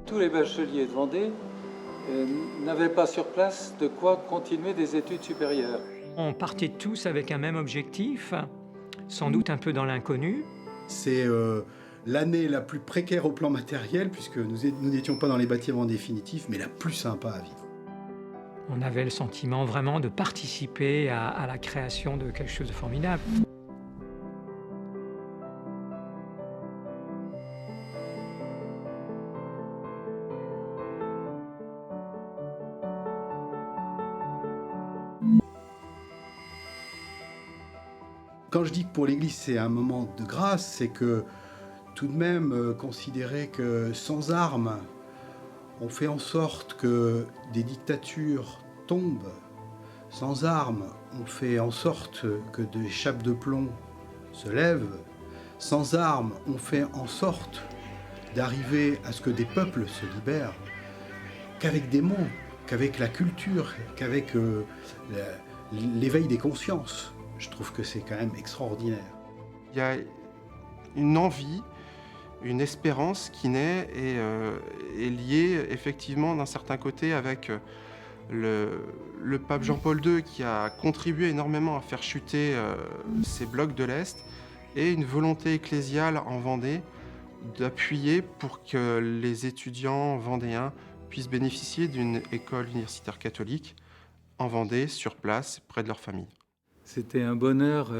Tous les bacheliers de Vendée n'avaient pas sur place de quoi continuer des études supérieures. On partait tous avec un même objectif, sans doute un peu dans l'inconnu. C'est l'année la plus précaire au plan matériel, puisque nous n'étions pas dans les bâtiments définitifs, mais la plus sympa à vivre. On avait le sentiment vraiment de participer à la création de quelque chose de formidable. Quand je dis que pour l'Église c'est un moment de grâce, c'est que tout de même considérer que sans armes, on fait en sorte que des dictatures tombent. Sans armes, on fait en sorte que des chapes de plomb se lèvent. Sans armes, on fait en sorte d'arriver à ce que des peuples se libèrent. Qu'avec des mots, qu'avec la culture, qu'avec l'éveil des consciences. Je trouve que c'est quand même extraordinaire. Il y a une envie, une espérance qui naît et est liée effectivement d'un certain côté avec le pape Jean-Paul II qui a contribué énormément à faire chuter ces blocs de l'Est et une volonté ecclésiale en Vendée d'appuyer pour que les étudiants vendéens puissent bénéficier d'une école universitaire catholique en Vendée, sur place, près de leur famille. C'était un bonheur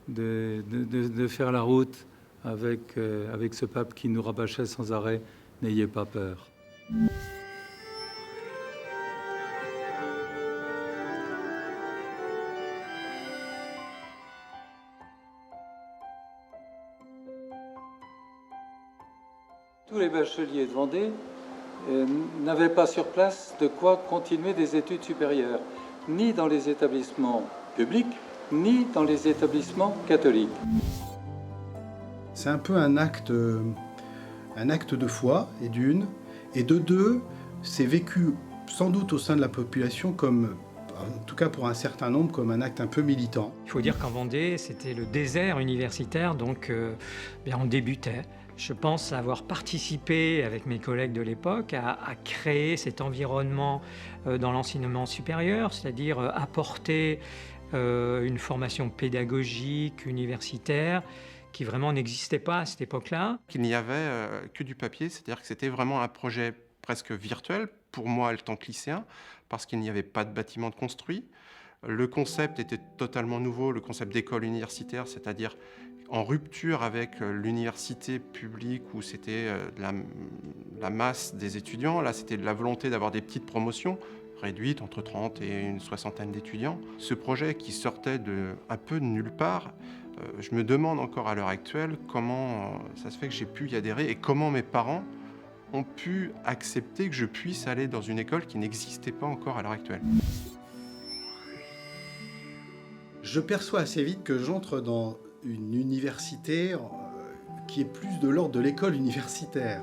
de faire la route avec ce pape qui nous rabâchait sans arrêt « N'ayez pas peur ». Tous les bacheliers de Vendée n'avaient pas sur place de quoi continuer des études supérieures, ni dans les établissements publics, ni dans les établissements catholiques. C'est un peu un acte de foi, et d'une, et de deux, c'est vécu sans doute au sein de la population comme, en tout cas pour un certain nombre, comme un acte un peu militant. Il faut dire qu'en Vendée, c'était le désert universitaire, donc on débutait. Je pense avoir participé avec mes collègues de l'époque à créer cet environnement dans l'enseignement supérieur, c'est-à-dire apporter une formation pédagogique, universitaire, qui vraiment n'existait pas à cette époque-là. Il n'y avait que du papier, c'est-à-dire que c'était vraiment un projet presque virtuel, pour moi, en tant que lycéen, parce qu'il n'y avait pas de bâtiment de construit. Le concept était totalement nouveau, le concept d'école universitaire, c'est-à-dire en rupture avec l'université publique où c'était la masse des étudiants. Là, c'était la volonté d'avoir des petites promotions réduites, entre 30 et une soixantaine d'étudiants. Ce projet qui sortait un peu de nulle part, je me demande encore à l'heure actuelle comment ça se fait que j'ai pu y adhérer et comment mes parents ont pu accepter que je puisse aller dans une école qui n'existait pas encore à l'heure actuelle. Je perçois assez vite que j'entre dans une université qui est plus de l'ordre de l'école universitaire.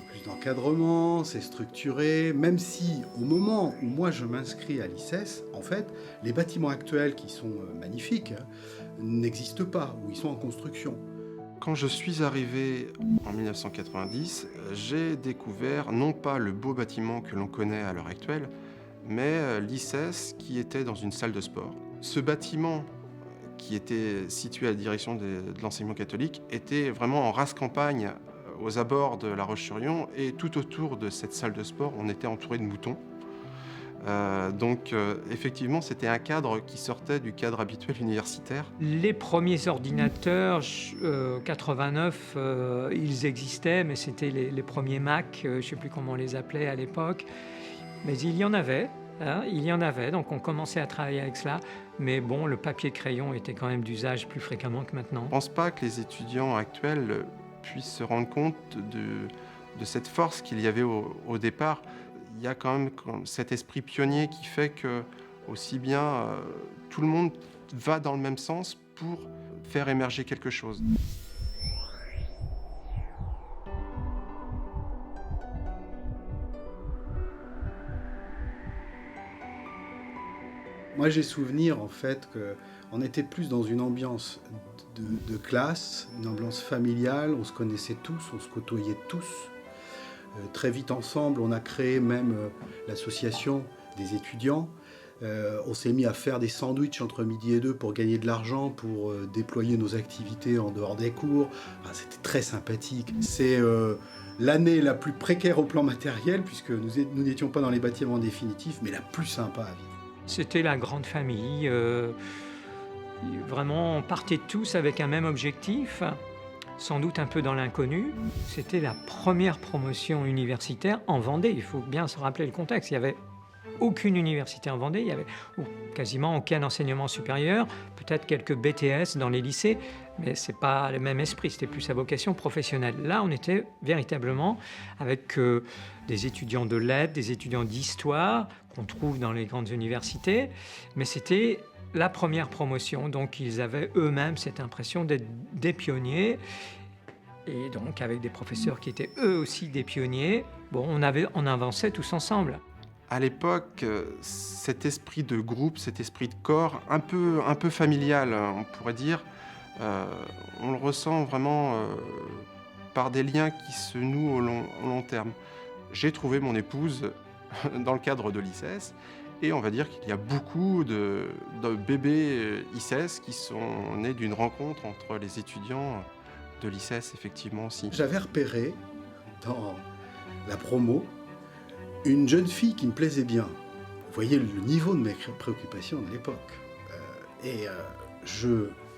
Plus d'encadrement, c'est structuré, même si au moment où moi je m'inscris à l'ICES, en fait, les bâtiments actuels qui sont magnifiques n'existent pas, ou ils sont en construction. Quand je suis arrivé en 1990, j'ai découvert non pas le beau bâtiment que l'on connaît à l'heure actuelle, mais l'ICES qui était dans une salle de sport. Ce bâtiment qui était situé à la direction de l'enseignement catholique était vraiment en rase campagne aux abords de La Roche-sur-Yon et tout autour de cette salle de sport, on était entouré de moutons. Donc effectivement, c'était un cadre qui sortait du cadre habituel universitaire. Les premiers ordinateurs, 89, ils existaient, mais c'était les premiers Mac, je ne sais plus comment on les appelait à l'époque. Mais il y en avait, il y en avait, donc on commençait à travailler avec cela. Mais bon, le papier-crayon était quand même d'usage plus fréquemment que maintenant. Je ne pense pas que les étudiants actuels puissent se rendre compte de cette force qu'il y avait au départ. Il y a quand même cet esprit pionnier qui fait que, aussi bien, tout le monde va dans le même sens pour faire émerger quelque chose. Moi j'ai souvenir en fait qu'on était plus dans une ambiance de classe, une ambiance familiale, on se connaissait tous, on se côtoyait tous. Très vite ensemble, on a créé même l'association des étudiants. On s'est mis à faire des sandwichs entre midi et 2 pour gagner de l'argent, pour déployer nos activités en dehors des cours. C'était très sympathique. C'est l'année la plus précaire au plan matériel, puisque nous n'étions pas dans les bâtiments définitifs, mais la plus sympa à vivre. C'était la grande famille. Vraiment, on partait tous avec un même objectif, sans doute un peu dans l'inconnu. C'était la première promotion universitaire en Vendée. Il faut bien se rappeler le contexte. Il n'y avait aucune université en Vendée, il n'y avait quasiment aucun enseignement supérieur, peut-être quelques BTS dans les lycées, mais ce n'est pas le même esprit, c'était plus à vocation professionnelle. Là, on était véritablement avec des étudiants de lettres, des étudiants d'histoire qu'on trouve dans les grandes universités, mais c'était la première promotion, donc ils avaient eux-mêmes cette impression d'être des pionniers, et donc avec des professeurs qui étaient eux aussi des pionniers. Bon, on avançait tous ensemble. À l'époque, cet esprit de groupe, cet esprit de corps, un peu familial, on pourrait dire, on le ressent vraiment par des liens qui se nouent au long terme. J'ai trouvé mon épouse dans le cadre de l'ICES, et on va dire qu'il y a beaucoup de bébés ICES qui sont nés d'une rencontre entre les étudiants de l'ICES, effectivement aussi. J'avais repéré dans la promo une jeune fille qui me plaisait bien. Vous voyez le niveau de mes préoccupations de l'époque.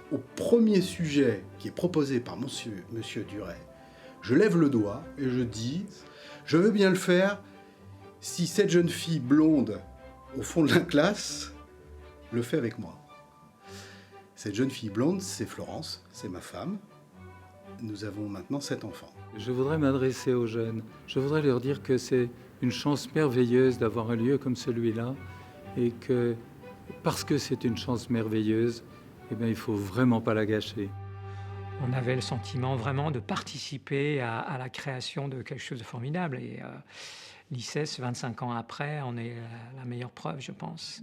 Au premier sujet qui est proposé par monsieur Duret, je lève le doigt et je dis « Je veux bien le faire si cette jeune fille blonde au fond de la classe le fait avec moi. » Cette jeune fille blonde, c'est Florence, c'est ma femme. Nous avons maintenant 7 enfants. Je voudrais m'adresser aux jeunes. Je voudrais leur dire que c'est une chance merveilleuse d'avoir un lieu comme celui-là et que parce que c'est une chance merveilleuse, eh bien, il ne faut vraiment pas la gâcher. On avait le sentiment vraiment de participer à la création de quelque chose de formidable. Et l'ICES, 25 ans après, en est la meilleure preuve, je pense.